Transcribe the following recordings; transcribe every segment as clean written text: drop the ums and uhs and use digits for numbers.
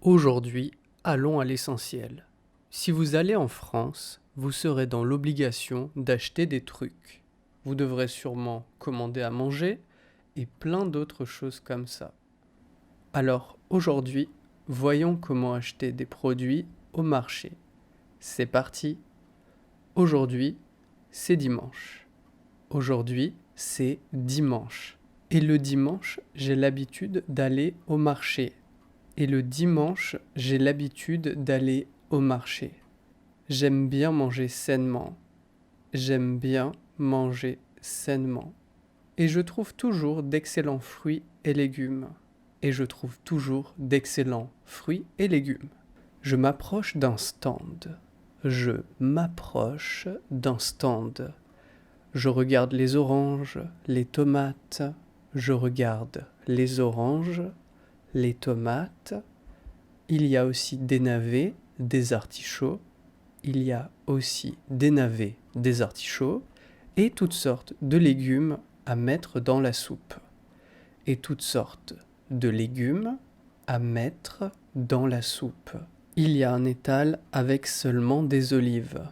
Aujourd'hui, allons à l'essentiel. Si vous allez en France, vous serez dans l'obligation d'acheter des trucs. Vous devrez sûrement commander à manger et plein d'autres choses comme ça. Alors aujourd'hui, voyons comment acheter des produits au marché. C'est parti. Aujourd'hui, c'est dimanche. Aujourd'hui, c'est dimanche. Et le dimanche, j'ai l'habitude d'aller au marché. Et le dimanche, j'ai l'habitude d'aller au marché. J'aime bien manger sainement. J'aime bien manger sainement. Et je trouve toujours d'excellents fruits et légumes. Et je trouve toujours d'excellents fruits et légumes. Je m'approche d'un stand. Je m'approche d'un stand. Je regarde les oranges, les tomates. Je regarde les oranges, les tomates. Il y a aussi des navets, des artichauts. Il y a aussi des navets, des artichauts. Et toutes sortes de légumes à mettre dans la soupe. Et toutes sortes de légumes à mettre dans la soupe. Il y a un étal avec seulement des olives.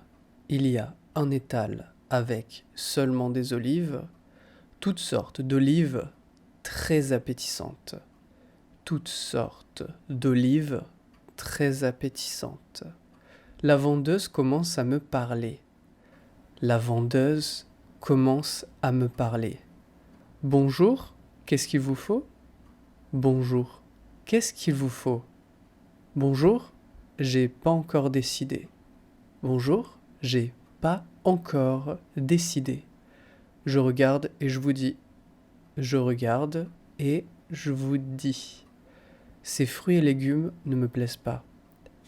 Il y a un étal avec seulement des olives. Toutes sortes d'olives très appétissantes. Toutes sortes d'olives très appétissantes. La vendeuse commence à me parler. La vendeuse commence à me parler. Bonjour, qu'est-ce qu'il vous faut? Bonjour, qu'est-ce qu'il vous faut? Bonjour, j'ai pas encore décidé. Bonjour, j'ai pas encore décidé. Je regarde et je vous dis. Je regarde et je vous dis. Ces fruits et légumes ne me plaisent pas.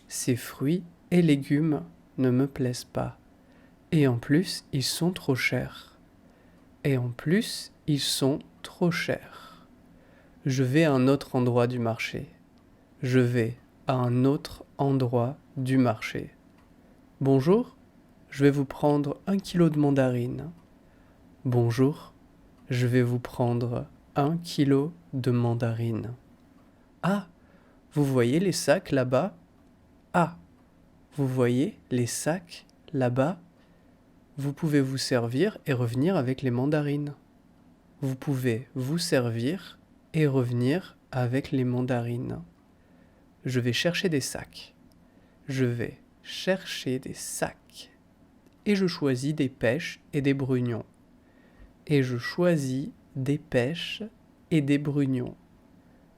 Ces fruits et légumes ne me plaisent pas. Et en plus, ils sont trop chers. Et en plus, ils sont trop chers. Je vais à un autre endroit du marché. Je vais à un autre endroit du marché. Bonjour, je vais vous prendre 1 kilo de mandarines. Bonjour, je vais vous prendre 1 kilo de mandarines. Ah, vous voyez les sacs là-bas? Ah, vous voyez les sacs là-bas? Vous pouvez vous servir et revenir avec les mandarines. Vous pouvez vous servir et revenir avec les mandarines. Je vais chercher des sacs. Je vais chercher des sacs. Et je choisis des pêches et des brugnons. Et je choisis des pêches et des brugnons.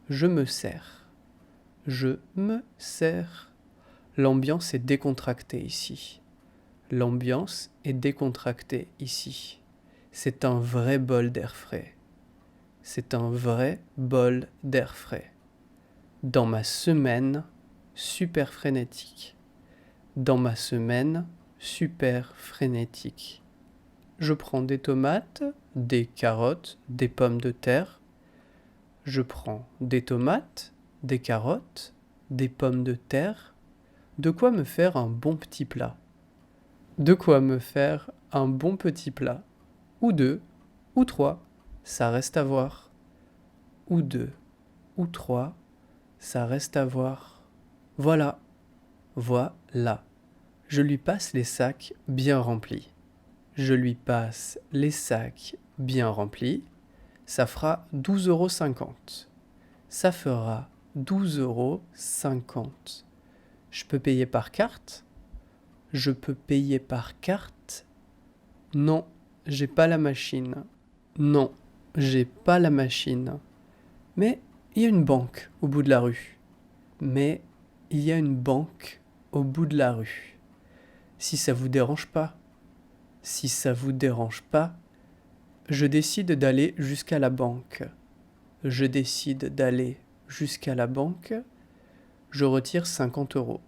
Je me sers. Je me sers. L'ambiance est décontractée ici. L'ambiance est décontractée ici. C'est un vrai bol d'air frais. C'est un vrai bol d'air frais. Dans ma semaine super frénétique. Dans ma semaine super frénétique. Je prends des tomates, des carottes, des pommes de terre. Je prends des tomates, des carottes, des pommes de terre. De quoi me faire un bon petit plat. De quoi me faire un bon petit plat. Ou deux, ou trois, ça reste à voir. Ou deux, ou trois, ça reste à voir. Voilà, voilà. Je lui passe les sacs bien remplis. Je lui passe les sacs bien remplis. Ça fera 12,50 €. Ça fera 12,50 €. Je peux payer par carte? Je peux payer par carte? Non, j'ai pas la machine. Non, j'ai pas la machine. Mais il y a une banque au bout de la rue. Mais il y a une banque au bout de la rue. Si ça vous dérange pas, si ça vous dérange pas, je décide d'aller jusqu'à la banque. Je décide d'aller jusqu'à la banque. Je retire 50 €.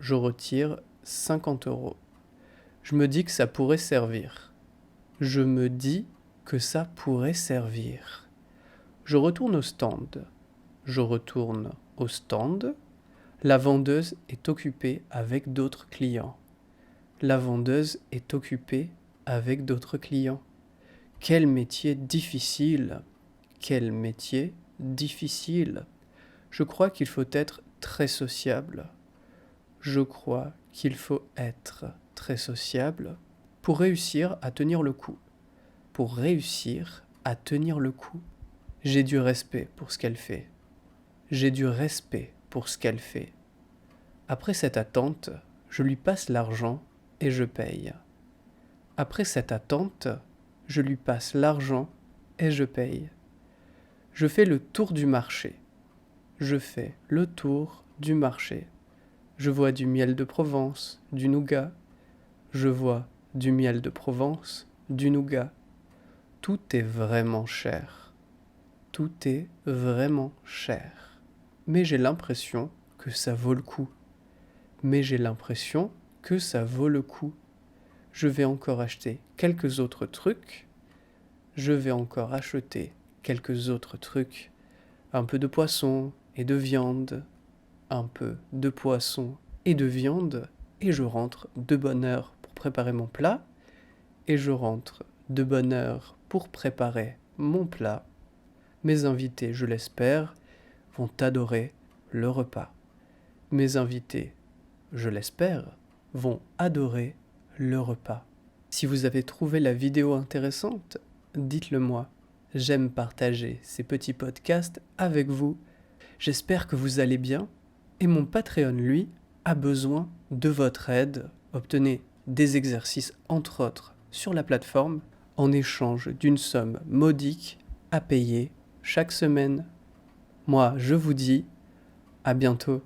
Je retire 50 €. Je me dis que ça pourrait servir. Je me dis que ça pourrait servir. Je retourne au stand. Je retourne au stand. La vendeuse est occupée avec d'autres clients. La vendeuse est occupée avec d'autres clients. Quel métier difficile! Quel métier difficile! Je crois qu'il faut être très sociable. Je crois qu'il faut être très sociable pour réussir à tenir le coup. Pour réussir à tenir le coup. J'ai du respect pour ce qu'elle fait. J'ai du respect pour ce qu'elle fait. Après cette attente, je lui passe l'argent et je paye. Après cette attente, je lui passe l'argent et je paye. Je fais le tour du marché. Je fais le tour du marché. Je vois du miel de Provence, du nougat. Je vois du miel de Provence, du nougat. Tout est vraiment cher. Tout est vraiment cher. Mais j'ai l'impression que ça vaut le coup. Mais j'ai l'impression que ça vaut le coup. Je vais encore acheter quelques autres trucs. Je vais encore acheter quelques autres trucs. Un peu de poisson et de viande. Un peu de poisson et de viande. Et je rentre de bonne heure pour préparer mon plat. Et je rentre de bonne heure pour préparer mon plat. Mes invités, je l'espère, vont adorer le repas. Mes invités, je l'espère, vont adorer le repas. Si vous avez trouvé la vidéo intéressante, dites-le moi. J'aime partager ces petits podcasts avec vous. J'espère que vous allez bien. Et mon Patreon, lui, a besoin de votre aide. Obtenez des exercices, entre autres, sur la plateforme, en échange d'une somme modique à payer chaque semaine. Moi, je vous dis à bientôt.